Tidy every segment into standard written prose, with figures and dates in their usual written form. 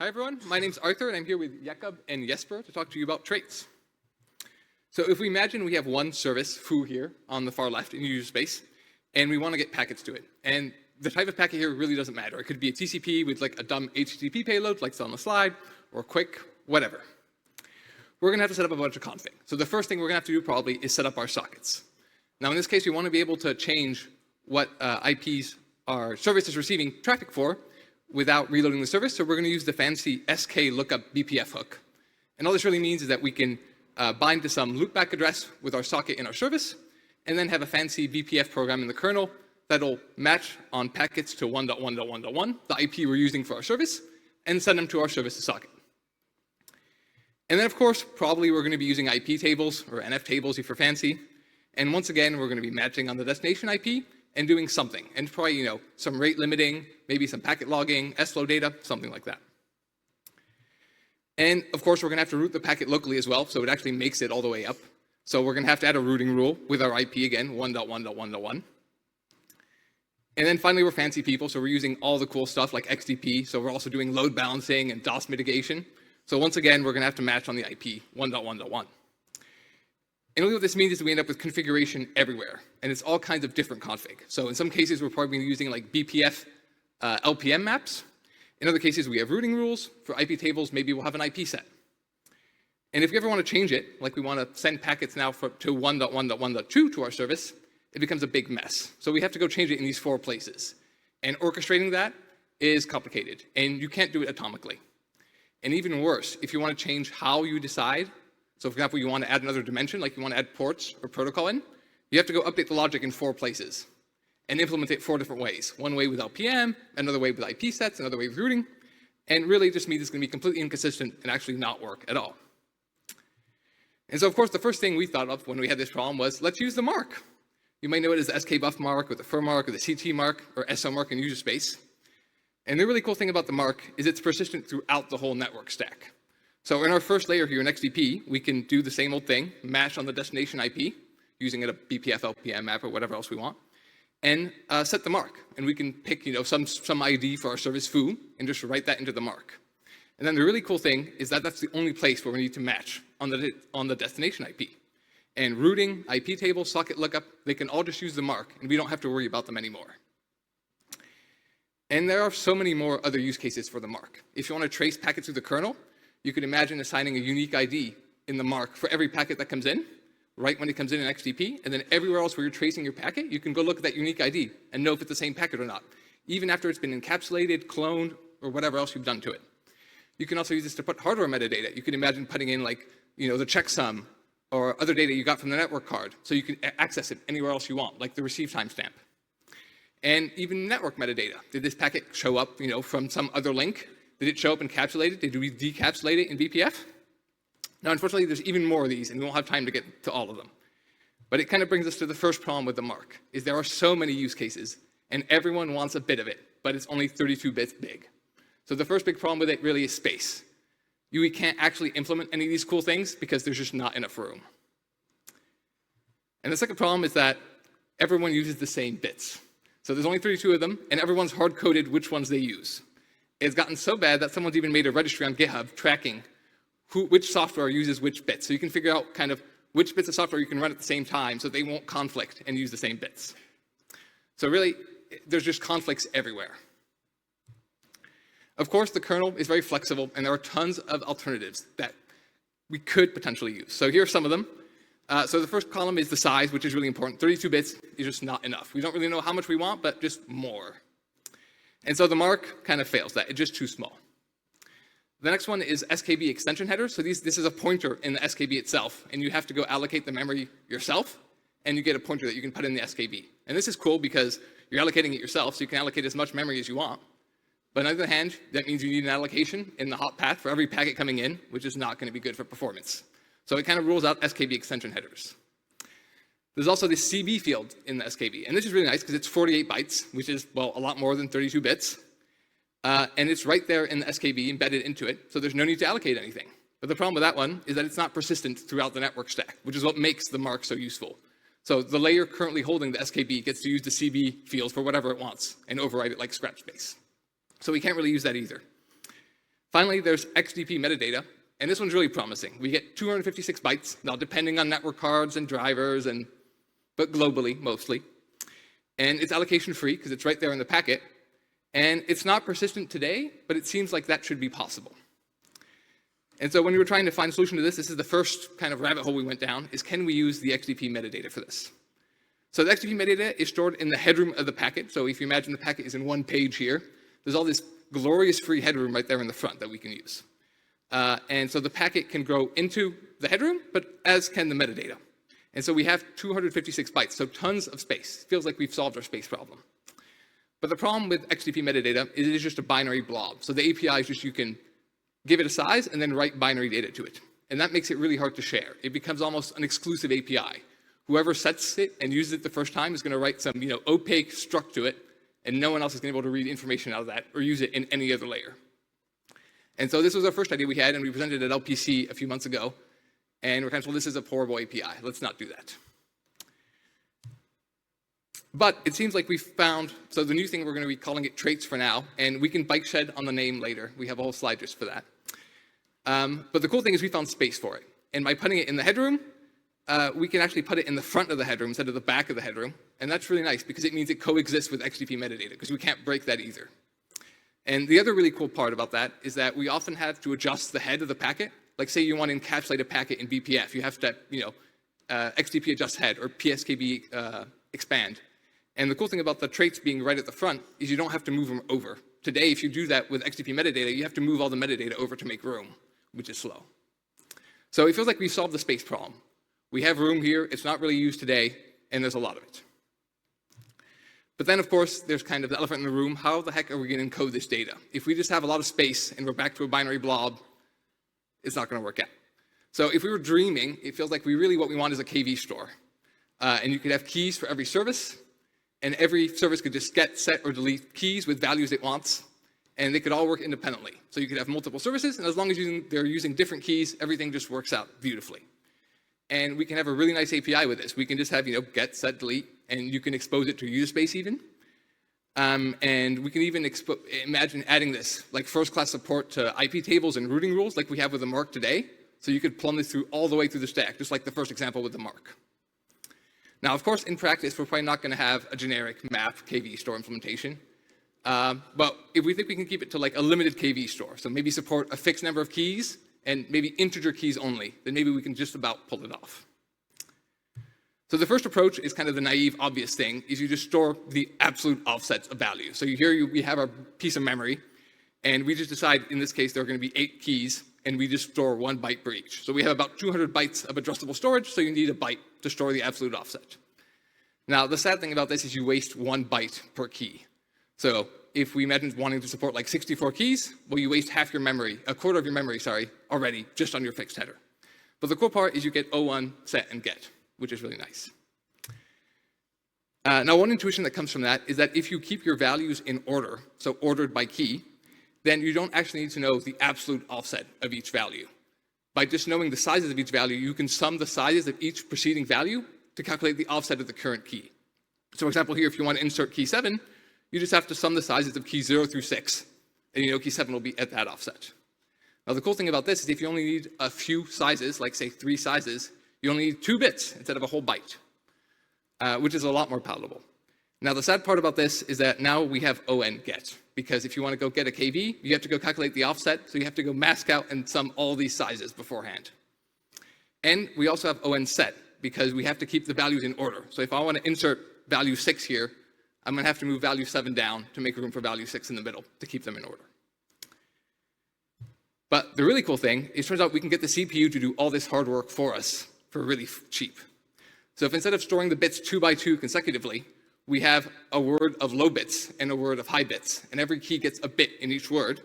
Hi everyone, my name's Arthur and I'm here with Jakub and Jesper to talk to you about traits. So if we imagine we have one service, foo here, on the far left in user space, and we want to get packets to it. And the type of packet here really doesn't matter. It could be a TCP with like a dumb HTTP payload, like it's on the slide, or quick, whatever. We're going to have to set up a bunch of config. So the first thing we're going to have to do probably is set up our sockets. Now in this case, we want to be able to change what IPs our service is receiving traffic for without reloading the service, so we're going to use the fancy SK lookup BPF hook. And all this really means is that we can bind to some loopback address with our socket in our service, and then have a fancy BPF program in the kernel that'll match on packets to 1.1.1.1, the IP we're using for our service, and send them to our service's socket. And then, of course, probably we're going to be using IP tables, or NF tables if you're fancy. And once again, we're going to be matching on the destination IP, and doing something, and probably, some rate limiting, maybe some packet logging, SFlow data, something like that. And of course, we're gonna have to route the packet locally as well, so it actually makes it all the way up. So we're gonna have to add a routing rule with our IP again, 1.1.1.1. And then finally, we're fancy people, so we're using all the cool stuff like XDP, so we're also doing load balancing and DOS mitigation. So once again, we're gonna have to match on the IP, 1.1.1. And really what this means is we end up with configuration everywhere, and it's all kinds of different config. So in some cases, we're probably using like BPF LPM maps. In other cases, we have routing rules. For IP tables, maybe we'll have an IP set. And if we ever want to change it, like we want to send packets now to 1.1.1.2 to our service, it becomes a big mess. So we have to go change it in these 4 places. And orchestrating that is complicated, and you can't do it atomically. And even worse, if you want to change how you decide, so for example, you want to add another dimension, like you want to add ports or protocol in, you have to go update the logic in 4 places and implement it 4 different ways. One way with LPM, another way with IP sets, another way with routing, and really it just means it's going to be completely inconsistent and actually not work at all. And so of course, the first thing we thought of when we had this problem was, let's use the mark. You may know it as the skbuff mark, or the fur mark, or the CT mark, or SO mark in user space. And the really cool thing about the mark is it's persistent throughout the whole network stack. So in our first layer here in XDP, we can do the same old thing, match on the destination IP, using a BPF LPM map or whatever else we want, and set the mark. And we can pick some ID for our service foo and just write that into the mark. And then the really cool thing is that that's the only place where we need to match on the destination IP. And routing, IP table, socket lookup, they can all just use the mark, and we don't have to worry about them anymore. And there are so many more other use cases for the mark. If you want to trace packets through the kernel, you could imagine assigning a unique ID in the mark for every packet that comes in, right when it comes in XDP, and then everywhere else where you're tracing your packet, you can go look at that unique ID and know if it's the same packet or not, even after it's been encapsulated, cloned, or whatever else you've done to it. You can also use this to put hardware metadata. You can imagine putting in like, the checksum or other data you got from the network card, so you can access it anywhere else you want, like the receive timestamp. And even network metadata. Did this packet show up, from some other link? Did it show up encapsulated? Did we decapsulate it in BPF? Now, unfortunately, there's even more of these, and we won't have time to get to all of them. But it kind of brings us to the first problem with the mark, is there are so many use cases, and everyone wants a bit of it, but it's only 32 bits big. So the first big problem with it really is space. We can't actually implement any of these cool things because there's just not enough room. And the second problem is that everyone uses the same bits. So there's only 32 of them, and everyone's hard-coded which ones they use. It's gotten so bad that someone's even made a registry on GitHub tracking which software uses which bits. So you can figure out kind of which bits of software you can run at the same time so they won't conflict and use the same bits. So really, there's just conflicts everywhere. Of course, the kernel is very flexible, and there are tons of alternatives that we could potentially use. So here are some of them. So the first column is the size, which is really important. 32 bits is just not enough. We don't really know how much we want, but just more. And so the mark kind of fails that. It's just too small. The next one is SKB extension headers. So this is a pointer in the SKB itself, and you have to go allocate the memory yourself, and you get a pointer that you can put in the SKB. And this is cool because you're allocating it yourself, so you can allocate as much memory as you want. But on the other hand, that means you need an allocation in the hop path for every packet coming in, which is not going to be good for performance. So it kind of rules out SKB extension headers. There's also this CB field in the SKB, and this is really nice because it's 48 bytes, which is, well, a lot more than 32 bits. And it's right there in the SKB embedded into it, so there's no need to allocate anything. But the problem with that one is that it's not persistent throughout the network stack, which is what makes the mark so useful. So the layer currently holding the SKB gets to use the CB field for whatever it wants and override it like scratch space. So we can't really use that either. Finally, there's XDP metadata, and this one's really promising. We get 256 bytes, now depending on network cards and drivers, but globally, mostly. And it's allocation free, because it's right there in the packet. And it's not persistent today, but it seems like that should be possible. And so when we were trying to find a solution to this is the first kind of rabbit hole we went down, is can we use the XDP metadata for this? So the XDP metadata is stored in the headroom of the packet. So if you imagine the packet is in one page here, there's all this glorious free headroom right there in the front that we can use. And so the packet can grow into the headroom, but as can the metadata. And so we have 256 bytes, so tons of space. Feels like we've solved our space problem. But the problem with XDP metadata is it is just a binary blob. So the API is just you can give it a size and then write binary data to it. And that makes it really hard to share. It becomes almost an exclusive API. Whoever sets it and uses it the first time is going to write some opaque struct to it, and no one else is going to be able to read information out of that or use it in any other layer. And so this was our first idea we had, and we presented it at LPC a few months ago. And we're kind of, well, this is a horrible API. Let's not do that. But it seems like we found, so the new thing, we're going to be calling it traits for now, and we can bike shed on the name later. We have a whole slide just for that. But the cool thing is we found space for it. And by putting it in the headroom, we can actually put it in the front of the headroom instead of the back of the headroom. And that's really nice because it means it coexists with XDP metadata, because we can't break that either. And the other really cool part about that is that we often have to adjust the head of the packet. Like say you want to encapsulate a packet in BPF, you have to, XDP adjust head or PSKB expand. And the cool thing about the traits being right at the front is you don't have to move them over. Today, if you do that with XDP metadata, you have to move all the metadata over to make room, which is slow. So it feels like we've solved the space problem. We have room here, it's not really used today, and there's a lot of it. But then, of course, there's kind of the elephant in the room. How the heck are we going to encode this data? If we just have a lot of space and we're back to a binary blob, it's not going to work out. So if we were dreaming, it feels like what we want is a KV store. And you could have keys for every service, and every service could just get, set, or delete keys with values it wants, and they could all work independently. So you could have multiple services, and as long as they're using different keys, everything just works out beautifully. And we can have a really nice API with this. We can just have, get, set, delete, and you can expose it to user space even. And we can even imagine adding this, like first-class support to IP tables and routing rules like we have with the mark today. So you could plumb this through all the way through the stack, just like the first example with the mark. Now, of course, in practice, we're probably not going to have a generic map KV store implementation. But if we think we can keep it to like a limited KV store, so maybe support a fixed number of keys and maybe integer keys only, then maybe we can just about pull it off. So the first approach is kind of the naive, obvious thing, is you just store the absolute offsets of value. So here we have our piece of memory, and we just decide, in this case, there are going to be 8 keys, and we just store 1 byte per each. So we have about 200 bytes of addressable storage, so you need a byte to store the absolute offset. Now, the sad thing about this is you waste 1 byte per key. So if we imagine wanting to support like 64 keys, well, you waste half your memory, a quarter of your memory, already, just on your fixed header. But the cool part is you get O1, set, and get, which is really nice. Now, one intuition that comes from that is that if you keep your values in order, so ordered by key, then you don't actually need to know the absolute offset of each value. By just knowing the sizes of each value, you can sum the sizes of each preceding value to calculate the offset of the current key. So, for example, here, if you want to insert key 7, you just have to sum the sizes of keys 0 through 6, and key 7 will be at that offset. Now, the cool thing about this is if you only need a few sizes, like say 3 sizes, you only need 2 bits instead of a whole byte, which is a lot more palatable. Now, the sad part about this is that now we have on get, because if you want to go get a KV, you have to go calculate the offset, so you have to go mask out and sum all these sizes beforehand. And we also have on set, because we have to keep the values in order. So if I want to insert value 6 here, I'm going to have to move value 7 down to make room for value 6 in the middle to keep them in order. But the really cool thing is it turns out we can get the CPU to do all this hard work for us for really cheap. So if instead of storing the bits 2 by 2 consecutively, we have a word of low bits and a word of high bits, and every key gets a bit in each word,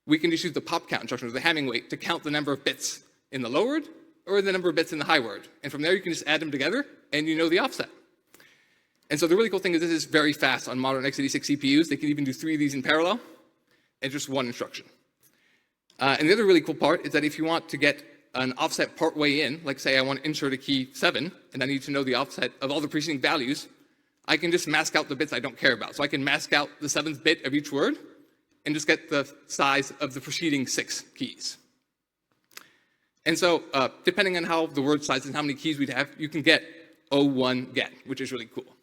we can just use the pop count instruction, or the Hamming weight, to count the number of bits in the low word or the number of bits in the high word. And from there, you can just add them together, and you know the offset. And so the really cool thing is this is very fast on modern x86 CPUs. They can even do 3 of these in parallel, and just 1 instruction. And the other really cool part is that if you want to get an offset part way in, like say I want to insert a key 7, and I need to know the offset of all the preceding values, I can just mask out the bits I don't care about. So I can mask out the 7th bit of each word, and just get the size of the preceding 6 keys. And so depending on how the word size and how many keys we'd have, you can get O1 get, which is really cool.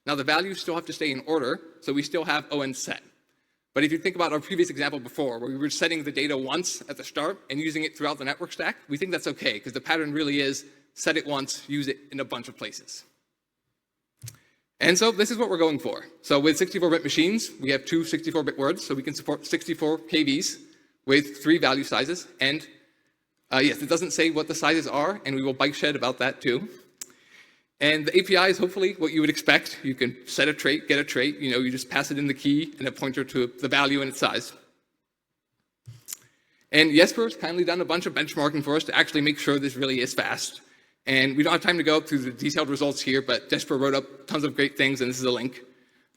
Now the values still have to stay in order, so we still have ON set. But if you think about our previous example before, where we were setting the data once at the start and using it throughout the network stack, we think that's okay, because the pattern really is set it once, use it in a bunch of places. And so this is what we're going for. So with 64-bit machines, we have 2 64-bit words, so we can support 64 KVs with 3 value sizes. And yes, it doesn't say what the sizes are, and we will bike shed about that too. And the API is hopefully what you would expect. You can set a trait, get a trait. You just pass it in the key and a pointer to the value and its size. And Jesper's kindly done a bunch of benchmarking for us to actually make sure this really is fast. And we don't have time to go through the detailed results here, but Jesper wrote up tons of great things, and this is a link.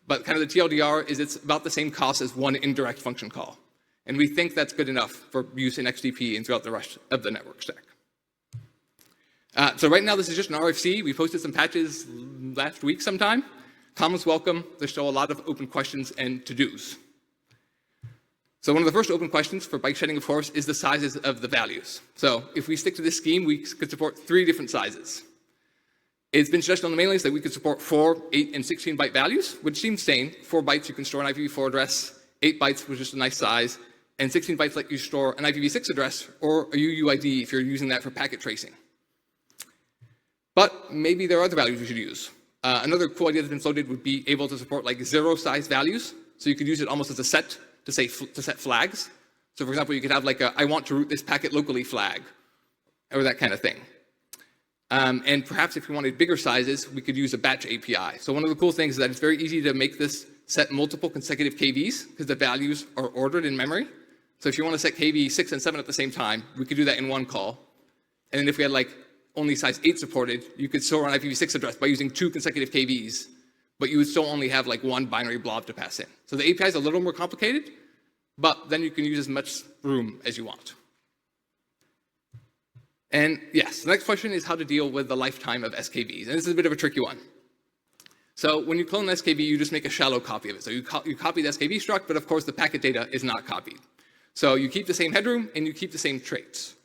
But kind of the TLDR is it's about the same cost as one indirect function call. And we think that's good enough for use in XDP and throughout the rest of the network stack. So right now, this is just an RFC. We posted some patches last week sometime. Comments welcome. There's still a lot of open questions and to-dos. So one of the first open questions for bike shedding, of course, is the sizes of the values. So if we stick to this scheme, we could support 3 different sizes. It's been suggested on the mailing list that we could support 4, 8, and 16-byte values, which seems sane. 4 bytes, you can store an IPv4 address. 8 bytes was just a nice size. And 16 bytes let you store an IPv6 address or a UUID if you're using that for packet tracing. But maybe there are other values we should use. Another cool idea that's been floated would be able to support like 0-size values. So you could use it almost as a set to set flags. So for example, you could have like a I want to route this packet locally flag, or that kind of thing. And perhaps if we wanted bigger sizes, we could use a batch API. So one of the cool things is that it's very easy to make this set multiple consecutive KVs because the values are ordered in memory. So if you want to set KV 6 and 7 at the same time, we could do that in one call. And then if we had like only size 8 supported, you could store an IPv6 address by using 2 consecutive KVs, but you would still only have like 1 binary blob to pass in. So the API is a little more complicated, but then you can use as much room as you want. And yes, the next question is how to deal with the lifetime of SKVs. And this is a bit of a tricky one. So when you clone an SKV, you just make a shallow copy of it. So you copy the SKV struct, but of course the packet data is not copied. So you keep the same headroom and you keep the same traits.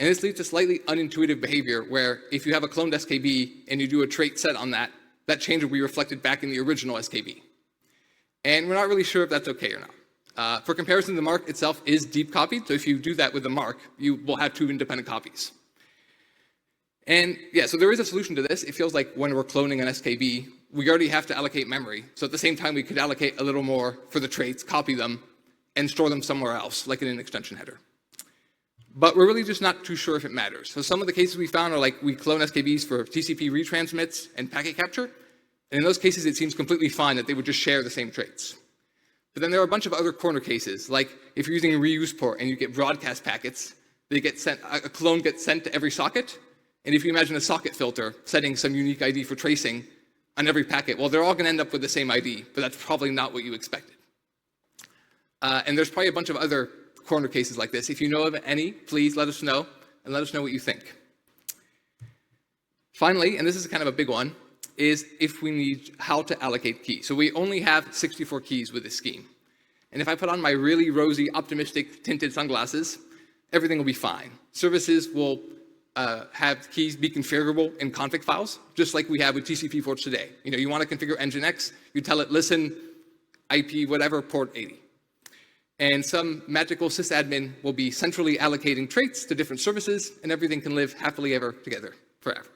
And this leads to slightly unintuitive behavior where if you have a cloned SKV and you do a trait set on that, that change will be reflected back in the original SKV. And we're not really sure if that's okay or not. For comparison, the mark itself is deep copied. So if you do that with the mark, you will have 2 independent copies. And yeah, so there is a solution to this. It feels like when we're cloning an SKV, we already have to allocate memory. So at the same time, we could allocate a little more for the traits, copy them, and store them somewhere else, like in an extension header. But we're really just not too sure if it matters. So some of the cases we found are like we clone SKVs for TCP retransmits and packet capture. And in those cases, it seems completely fine that they would just share the same traits. But then there are a bunch of other corner cases, like if you're using a reuse port and you get broadcast packets, they get sent, a clone gets sent to every socket. And if you imagine a socket filter setting some unique ID for tracing on every packet, well, they're all going to end up with the same ID, but that's probably not what you expected. And there's probably a bunch of other corner cases like this. If you know of any, please let us know, and let us know what you think. Finally, and this is kind of a big one, is if we need how to allocate keys. So we only have 64 keys with this scheme. And if I put on my really rosy, optimistic, tinted sunglasses, everything will be fine. Services will have keys be configurable in config files, just like we have with TCP ports today. You want to configure Nginx, you tell it, listen, IP, whatever, port 80. And some magical sysadmin will be centrally allocating traits to different services, and everything can live happily ever together forever.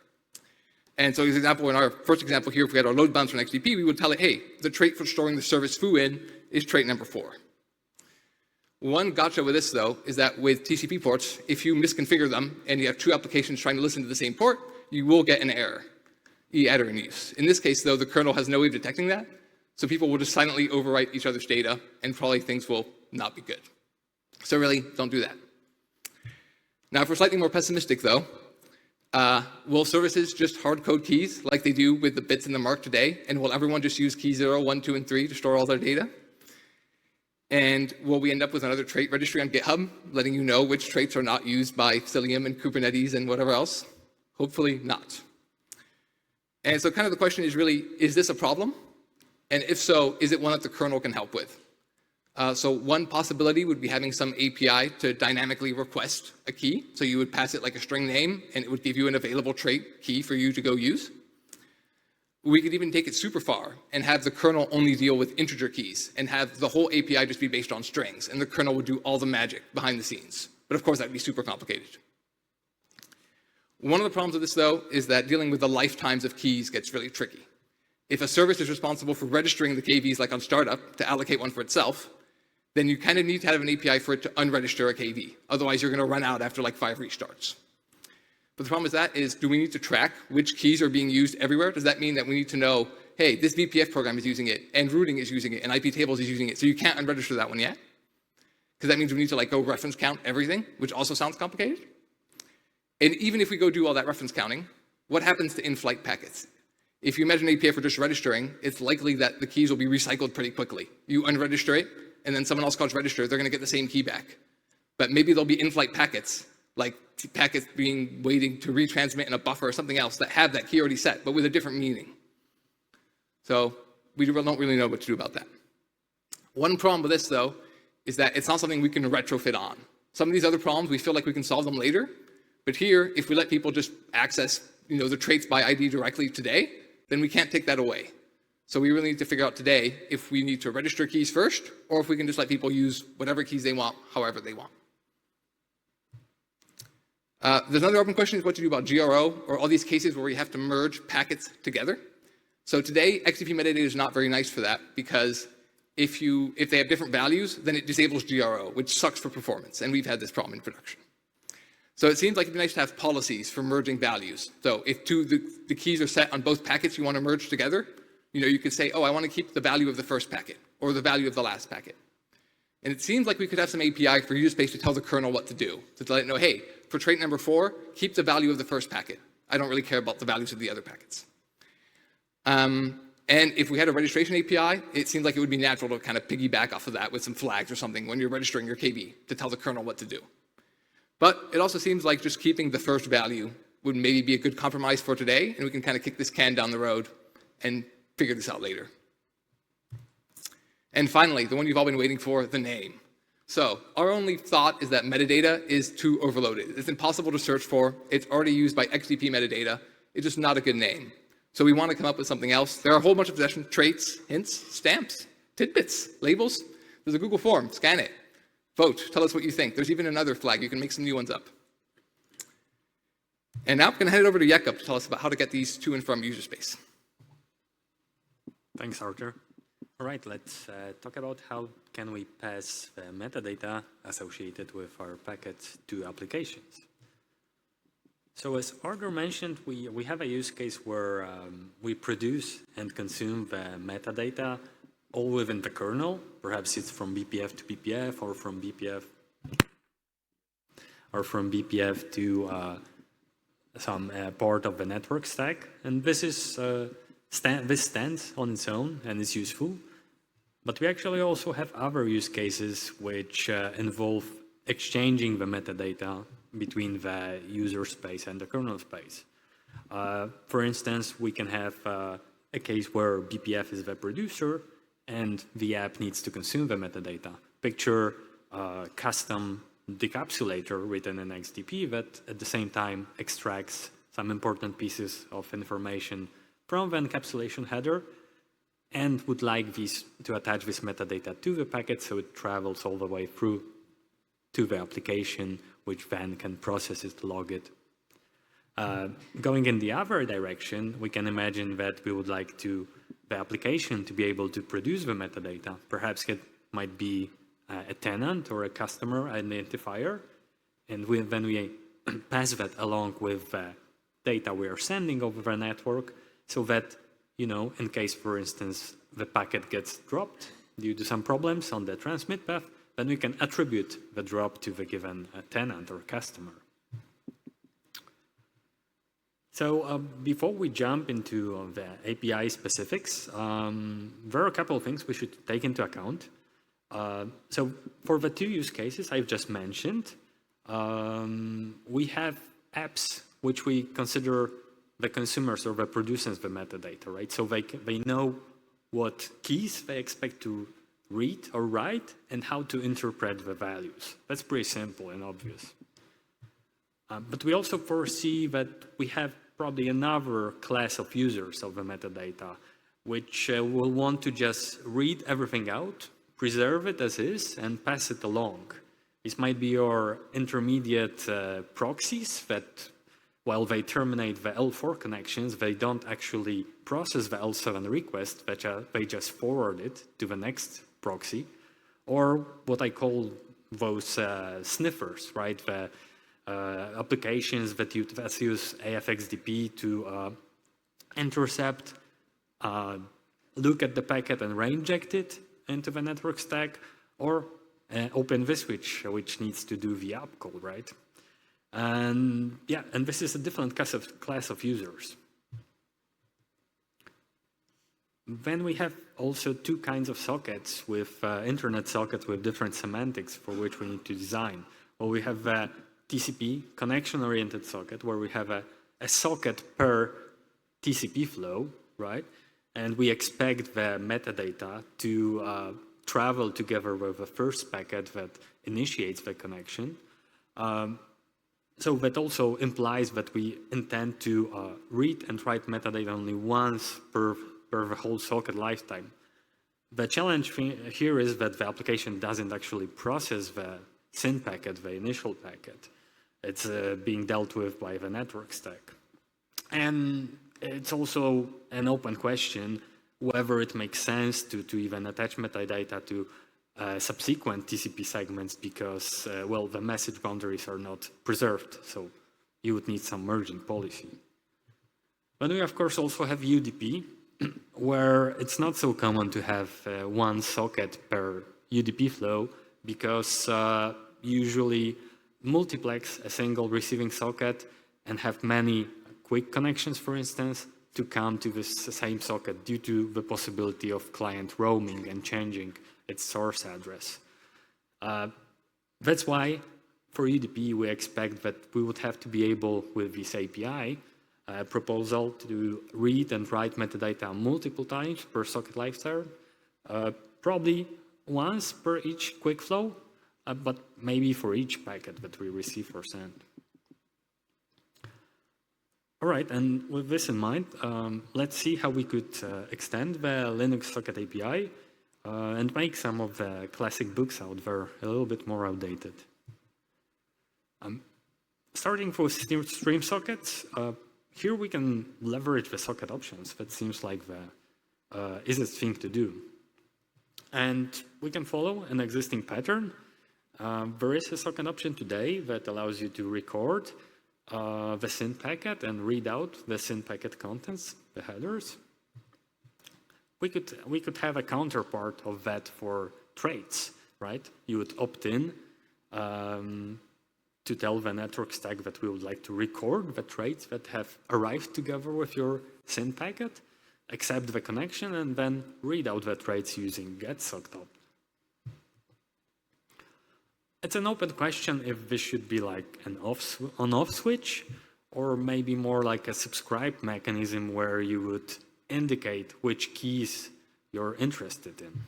And so as an example, in our first example here, if we had our load balancer in XDP, we would tell it, hey, the trait for storing the service foo in is trait number 4. One gotcha with this, though, is that with TCP ports, if you misconfigure them and you have 2 applications trying to listen to the same port, you will get an error, error in use. In this case, though, the kernel has no way of detecting that, so people will just silently overwrite each other's data, and probably things will not be good. So really, don't do that. Now, if we're slightly more pessimistic, though, will services just hard code keys like they do with the bits in the mark today? And will everyone just use key 0, 1, 2, and 3 to store all their data? And will we end up with another trait registry on GitHub, letting you know which traits are not used by Cilium and Kubernetes and whatever else? Hopefully not. And so kind of the question is really, is this a problem? And if so, is it one that the kernel can help with? So one possibility would be having some API to dynamically request a key. So you would pass it like a string name, and it would give you an available trait key for you to go use. We could even take it super far and have the kernel only deal with integer keys and have the whole API just be based on strings, and the kernel would do all the magic behind the scenes. But of course, that'd be super complicated. One of the problems with this, though, is that dealing with the lifetimes of keys gets really tricky. If a service is responsible for registering the KVs like on startup to allocate one for itself, then you kind of need to have an API for it to unregister a KV. Otherwise, you're going to run out after like 5 restarts. But the problem with that is, do we need to track which keys are being used everywhere? Does that mean that we need to know, hey, this VPF program is using it, and routing is using it, and IP tables is using it, so you can't unregister that one yet? Because that means we need to like go reference count everything, which also sounds complicated. And even if we go do all that reference counting, what happens to in-flight packets? If you imagine an API for just registering, it's likely that the keys will be recycled pretty quickly. You unregister it, and then someone else calls register, they're going to get the same key back. But maybe there'll be in-flight packets, like packets waiting to retransmit in a buffer or something else that have that key already set, but with a different meaning. So we don't really know what to do about that. One problem with this, though, is that it's not something we can retrofit on. Some of these other problems, we feel like we can solve them later, but here, if we let people just access the traits by ID directly today, then we can't take that away. So we really need to figure out today if we need to register keys first, or if we can just let people use whatever keys they want, however they want. There's another open question is what to do about GRO, or all these cases where we have to merge packets together. So today, XDP metadata is not very nice for that, because if they have different values, then it disables GRO, which sucks for performance, and we've had this problem in production. So it seems like it'd be nice to have policies for merging values. So if the keys are set on both packets you want to merge together, you could say, oh, I want to keep the value of the first packet, or the value of the last packet. And it seems like we could have some API for user space to tell the kernel what to do. To let it know, hey, for trait number 4, keep the value of the first packet. I don't really care about the values of the other packets. And if we had a registration API, it seems like it would be natural to kind of piggyback off of that with some flags or something when you're registering your KV to tell the kernel what to do. But it also seems like just keeping the first value would maybe be a good compromise for today, and we can kind of kick this can down the road and figure this out later. And finally, the one you've all been waiting for, the name. So our only thought is that metadata is too overloaded. It's impossible to search for. It's already used by XDP metadata. It's just not a good name. So we want to come up with something else. There are a whole bunch of possession traits, hints, stamps, tidbits, labels. There's a Google form. Scan it. Vote. Tell us what you think. There's even another flag. You can make some new ones up. And now I'm going to hand it over to Jakub to tell us about how to get these to and from user space. Thanks, Arthur. All right, let's talk about how can we pass the metadata associated with our packets to applications. So as Arthur mentioned, we have a use case where we produce and consume the metadata all within the kernel. Perhaps it's from BPF to BPF, or from BPF to some part of the network stack. And this is this stands on its own and is useful. But we actually also have other use cases which involve exchanging the metadata between the user space and the kernel space. For instance, we can have a case where BPF is the producer and the app needs to consume the metadata. Picture a custom decapsulator written in XDP that at the same time extracts some important pieces of information from the encapsulation header and would like to attach this metadata to the packet so it travels all the way through to the application, which then can process it, log it. Going in the other direction, we can imagine that we would like the application to be able to produce the metadata. Perhaps it might be a tenant or a customer identifier, and then we pass that along with the data we are sending over the network, so that, in case, for instance, the packet gets dropped due to some problems on the transmit path, then we can attribute the drop to the given tenant or customer. So before we jump into the API specifics, there are a couple of things we should take into account. So for the two use cases I've just mentioned, we have apps which we consider the consumers or the producers of the metadata, right? So they know what keys they expect to read or write, and how to interpret the values. That's pretty simple and obvious. But we also foresee that we have probably another class of users of the metadata, which will want to just read everything out, preserve it as is, and pass it along. This might be your intermediate proxies that, while they terminate the L4 connections, they don't actually process the L7 request, they just forward it to the next proxy, or what I call those sniffers, right? The applications that use AFXDP to intercept, look at the packet and reinject it into the network stack, or open vSwitch, which needs to do the app call, right? And yeah, and this is a different class of users. Then we have also two kinds of sockets with internet sockets with different semantics for which we need to design. Well, we have a TCP connection-oriented socket where we have a socket per TCP flow, right? And we expect the metadata to travel together with the first packet that initiates the connection. So that also implies that we intend to read and write metadata only once per the whole socket lifetime. The challenge here is that the application doesn't actually process the SYN packet, the initial packet. It's being dealt with by the network stack. And it's also an open question whether it makes sense to even attach metadata to subsequent TCP segments because, well, the message boundaries are not preserved, so you would need some merging policy. But we, of course, also have UDP, where it's not so common to have one socket per UDP flow because usually multiplex a single receiving socket and have many quick connections, for instance, to come to the same socket due to the possibility of client roaming and changing its source address. That's why for UDP we expect that we would have to be able with this API proposal to read and write metadata multiple times per socket lifetime, probably once per each quick flow, but maybe for each packet that we receive or send. All right, and with this in mind, let's see how we could extend the Linux socket API and make some of the classic books out there a little bit more outdated. Starting with stream sockets, here we can leverage the socket options. That seems like the easiest thing to do. And we can follow an existing pattern. There is a socket option today that allows you to record the SYN packet and read out the SYN packet contents, the headers. We could have a counterpart of that for traits, right? You would opt in to tell the network stack that we would like to record the traits that have arrived together with your SYN packet, accept the connection, and then read out the traits using getSockTop. It's an open question if this should be like an on-off switch, or maybe more like a subscribe mechanism where you would indicate which keys you're interested in.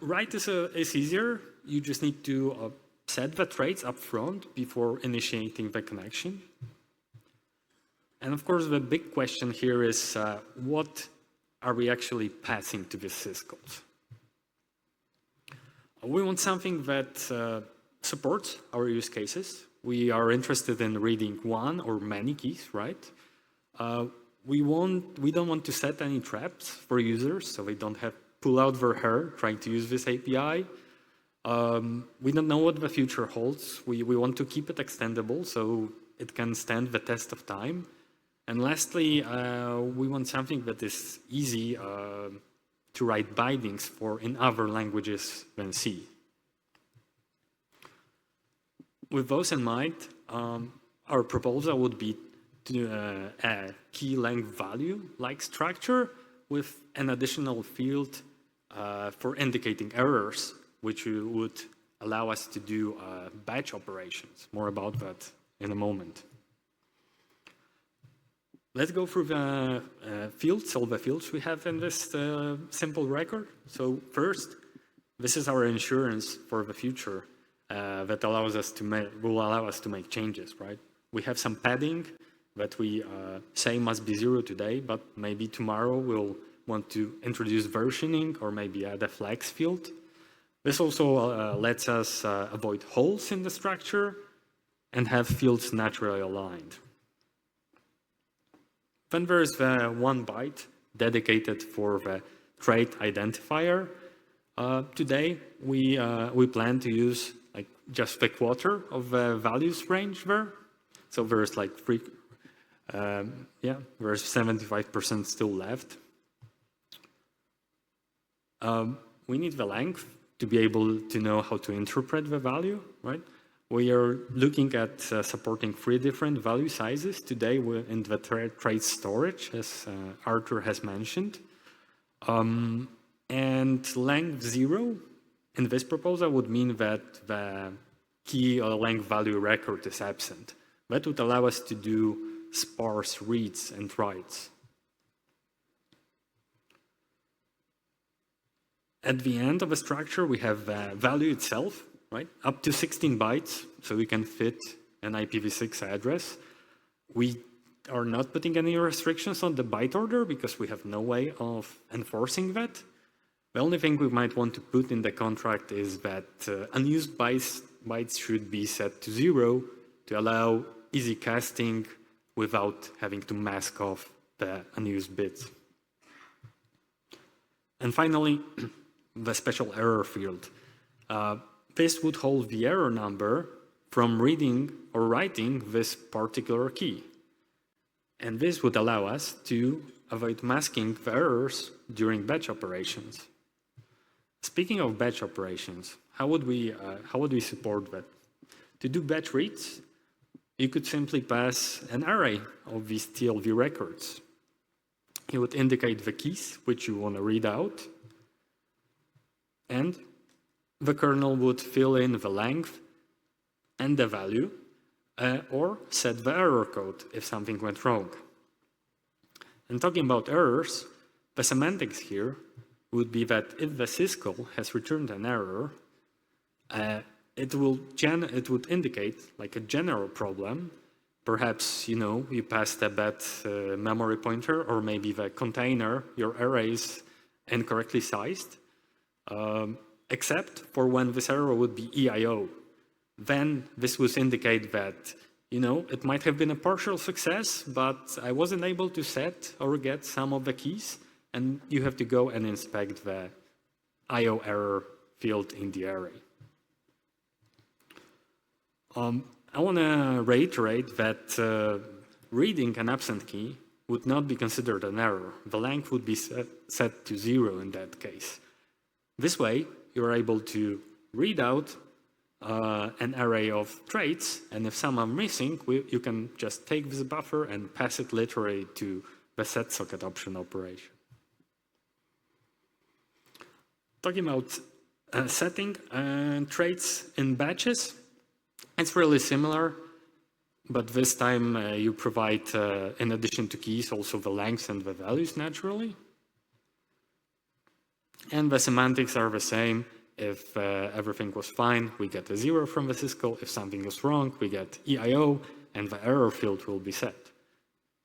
Write is easier. You just need to set the traits up front before initiating the connection. And of course, the big question here is what are we actually passing to the syscalls? We want something that supports our use cases. We are interested in reading one or many keys, right? We don't want to set any traps for users, so they don't have pull out their hair trying to use this API. We don't know what the future holds. We want to keep it extendable so it can stand the test of time. And lastly, we want something that is easy to write bindings for in other languages than C. With those in mind, our proposal would be to a key length value like structure with an additional field for indicating errors, which would allow us to do batch operations. More about that in a moment. let's go through the fields, all the fields we have in this simple record. So first, this is our insurance for the future that will allow us to make changes, right? We have some padding that we say must be 0 today, but maybe tomorrow we'll want to introduce versioning or maybe add a flags field. This also lets us avoid holes in the structure and have fields naturally aligned. Then there's the 1 byte dedicated for the trait identifier. Today, we plan to use like just a quarter of the values range there. So there's like there's 75% still left. We need the length to be able to know how to interpret the value, right? We are looking at supporting 3 different value sizes today in the trait storage, as Arthur has mentioned. And length 0 in this proposal would mean that the key or length value record is absent. That would allow us to do sparse reads and writes. At the end of a structure, we have the value itself, right? Up to 16 bytes, so we can fit an IPv6 address. We are not putting any restrictions on the byte order because we have no way of enforcing that. The only thing we might want to put in the contract is that unused bytes should be set to 0 to allow easy casting without having to mask off the unused bits. And finally, the special error field. This would hold the error number from reading or writing this particular key. And this would allow us to avoid masking the errors during batch operations. Speaking of batch operations, how would we support that? To do batch reads, you could simply pass an array of these TLV records. You would indicate the keys which you want to read out, and the kernel would fill in the length and the value, or set the error code if something went wrong. And talking about errors, the semantics here would be that if the syscall has returned an error, it would indicate like a general problem. Perhaps, you passed a bad memory pointer, or maybe the container, your array is incorrectly sized, except for when this error would be EIO. Then this would indicate that, it might have been a partial success, but I wasn't able to set or get some of the keys, and you have to go and inspect the IO error field in the array. I want to reiterate that reading an absent key would not be considered an error. The length would be set to 0 in that case. This way, you're able to read out an array of traits, and if some are missing, you can just take this buffer and pass it literally to the set socket option operation. Talking about setting traits in batches, it's really similar, but this time you provide, in addition to keys, also the lengths and the values naturally. And the semantics are the same. If everything was fine, we get a 0 from the syscall. If something is wrong, we get EIO, and the error field will be set.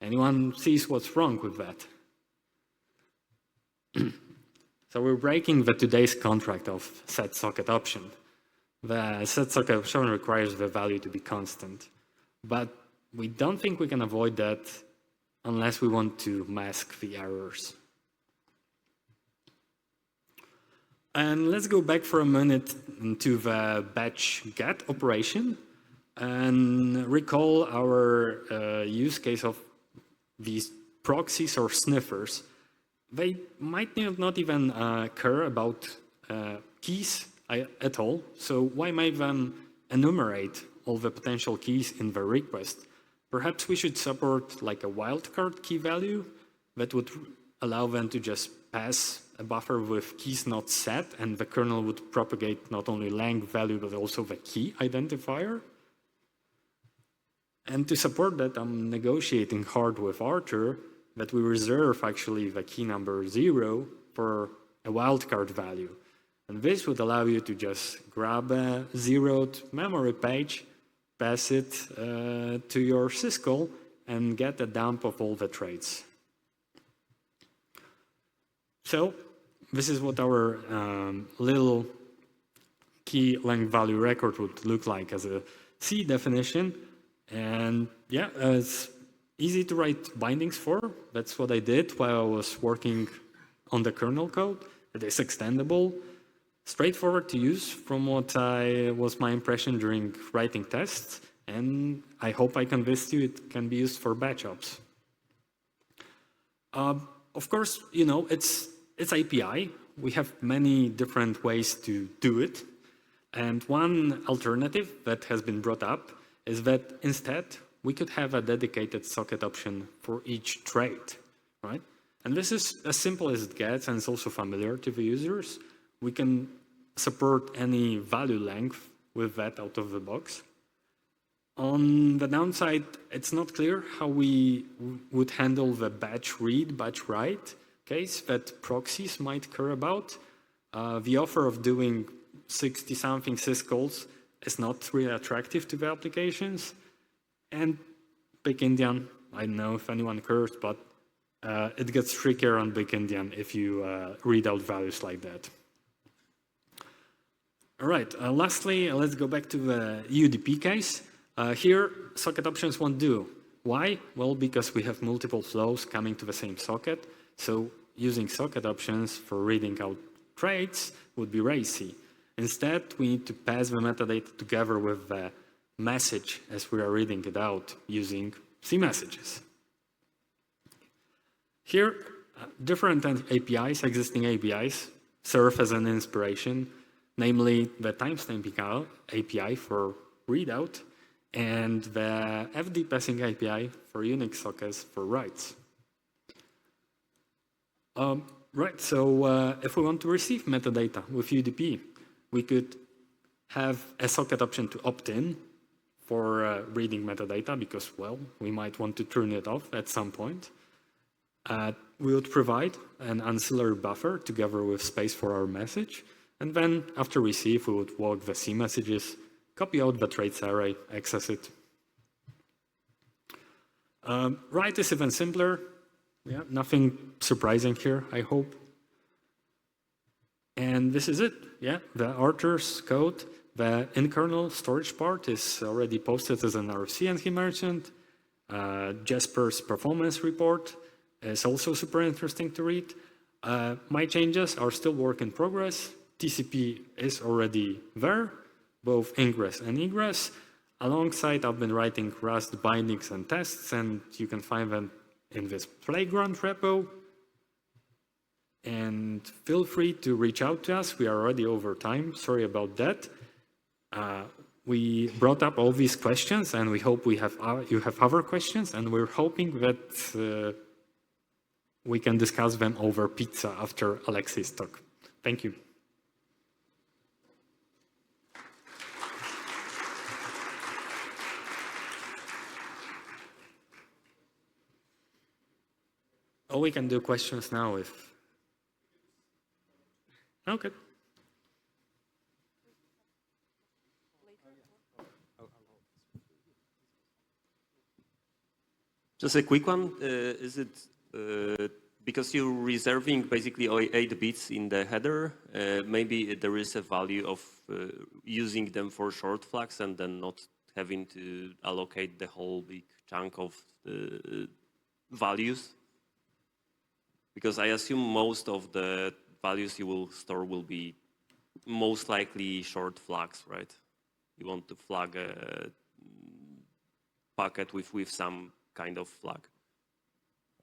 Anyone sees what's wrong with that? So we're breaking today's contract of set socket option. The set socket option requires the value to be constant, but we don't think we can avoid that unless we want to mask the errors. And let's go back for a minute to the batch get operation and recall our use case of these proxies or sniffers. They might not even care about keys at all, so why make them enumerate all the potential keys in the request? Perhaps we should support like a wildcard key value that would allow them to just pass a buffer with keys not set, and the kernel would propagate not only length value but also the key identifier. And to support that, I'm negotiating hard with Arthur that we reserve actually the key number 0 for a wildcard value. And this would allow you to just grab a zeroed memory page, pass it to your syscall, and get a dump of all the traits. So this is what our little key length value record would look like as a C definition. And yeah, it's easy to write bindings for. That's what I did while I was working on the kernel code. It is extendable, straightforward to use from what was my impression during writing tests. And I hope I convinced you it can be used for batch ops. Of course, you know, it's API. We have many different ways to do it. And one alternative that has been brought up is that instead we could have a dedicated socket option for each trait, right? And this is as simple as it gets, and it's also familiar to the users. We can support any value length with that out of the box. On the downside, it's not clear how we would handle the batch read, batch write case that proxies might care about. The offer of doing 60-something syscalls is not really attractive to the applications. And Big Indian, I don't know if anyone cares, but it gets trickier on Big Indian if you read out values like that. All right, lastly, let's go back to the UDP case. Here, socket options won't do. Why? Well, because we have multiple flows coming to the same socket. So using socket options for reading out traits would be racy. Instead, we need to pass the metadata together with the message as we are reading it out using C messages. Here, different APIs, existing APIs, serve as an inspiration, namely the timestamp API for readout and the FD passing API for Unix sockets for writes. Right, so if we want to receive metadata with UDP, we could have a socket option to opt in for reading metadata because, well, we might want to turn it off at some point. We would provide an ancillary buffer together with space for our message. And then after receive, we would walk the C messages, copy out the traits array, access it. Write is even simpler. Yeah, nothing surprising here, I hope. And this is it. Yeah, the Arthur's code, the in-kernel storage part is already posted as an RFC, and he mentioned. Jesper's performance report is also super interesting to read. My changes are still work in progress. TCP is already there, both ingress and egress. Alongside, I've been writing Rust bindings and tests, and you can find them in this playground repo. And feel free to reach out to us. We are already over time. Sorry about that. We brought up all these questions, and we hope you have other questions, and we're hoping that we can discuss them over pizza after Alexei's talk. Thank you. Oh, we can do questions now if... Okay. Just a quick one. Is it because you're reserving basically 8 bits in the header, maybe there is a value of using them for short flags and then not having to allocate the whole big chunk of values? Because I assume most of the values you will store will be most likely short flags, right? You want to flag a packet with some kind of flag.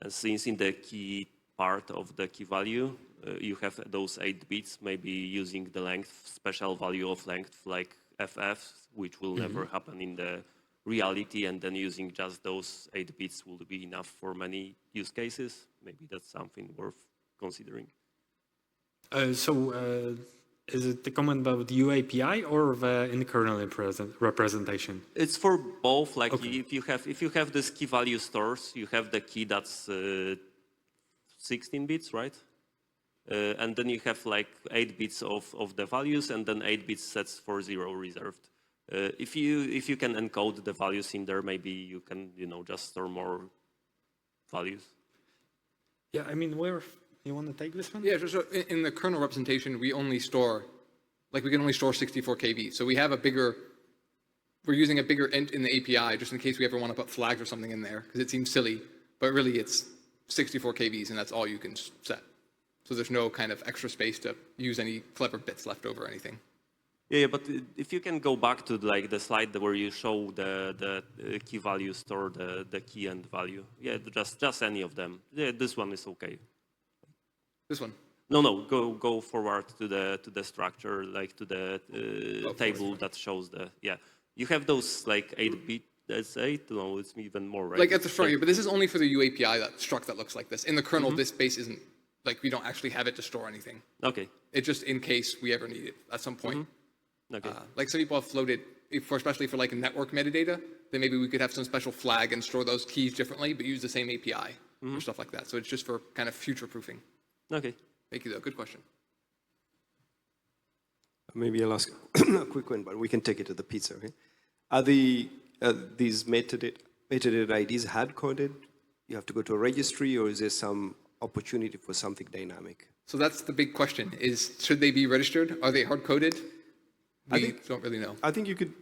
And since in the key part of the key value, you have those 8 bits, maybe using the length, special value of length like FF, which will never happen in the reality, and then using just those 8 bits will be enough for many use cases. Maybe that's something worth considering. is it the comment about the UAPI or the in kernel representation? It's for both. Like if you have this key value stores, you have the key that's 16 bits, right? And then you have like 8 bits of the values, and then 8 bits sets for 0 reserved. If you can encode the values in there, maybe you can just store more values. Yeah, I mean, where you want to take this one? Yeah, so in the kernel representation, we only store, we can only store 64 KB. So we have we're using a bigger int in the API just in case we ever want to put flags or something in there, because it seems silly, but really it's 64 KBs and that's all you can set. So there's no kind of extra space to use any clever bits left over or anything. Yeah, but if you can go back to like the slide where you show the key value store, the key and value. Yeah, just any of them. Yeah, this one is okay. This one? No, go forward to the structure, like to the table that shows the, yeah. You have those like 8-bit, that's 8, no, it's even more, right? Like at the front here, but this is only for the UAPI, that struct that looks like this. In the kernel, this base isn't, we don't actually have it to store anything. Okay. It's just in case we ever need it at some point. Okay. Like some people have floated, especially for like network metadata, then maybe we could have some special flag and store those keys differently, but use the same API or stuff like that. So it's just for kind of future proofing. Okay. Thank you though, good question. Maybe I'll ask a quick one, but we can take it to the pizza, okay? Are these metadata IDs hard-coded? You have to go to a registry, or is there some opportunity for something dynamic? So that's the big question, is should they be registered? Are they hard-coded? We don't really know. I think you could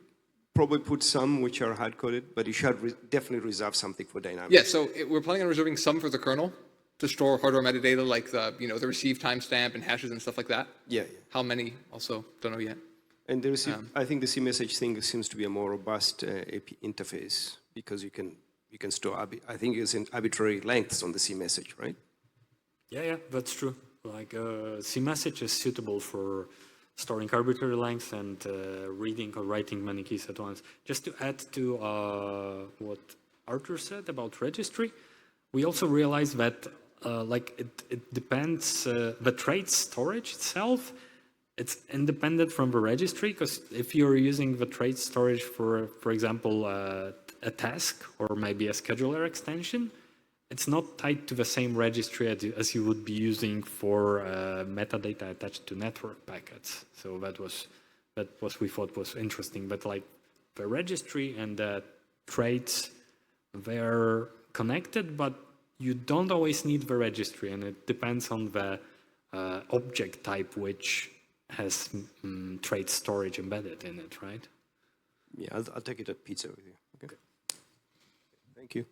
probably put some which are hard-coded, but you should definitely reserve something for dynamic. Yeah, so we're planning on reserving some for the kernel to store hardware metadata like the receive timestamp and hashes and stuff like that. Yeah. How many? Also, don't know yet. And the receive, I think the CMSH thing seems to be a more robust AP interface because you can store, I think it's in arbitrary lengths on the CMSH, right? Yeah, that's true. Like CMSH is suitable for storing arbitrary lengths and reading or writing many keys at once. Just to add to what Arthur said about registry, we also realized that it depends, the trade storage itself, it's independent from the registry, because if you're using the trade storage for example, a task or maybe a scheduler extension, it's not tied to the same registry as you would be using for metadata attached to network packets. So that was we thought was interesting. But like the registry and the trades, they're connected, but you don't always need the registry, and it depends on the object type which has trade storage embedded in it, right? Yeah, I'll take it at pizza with you. Okay. Thank you.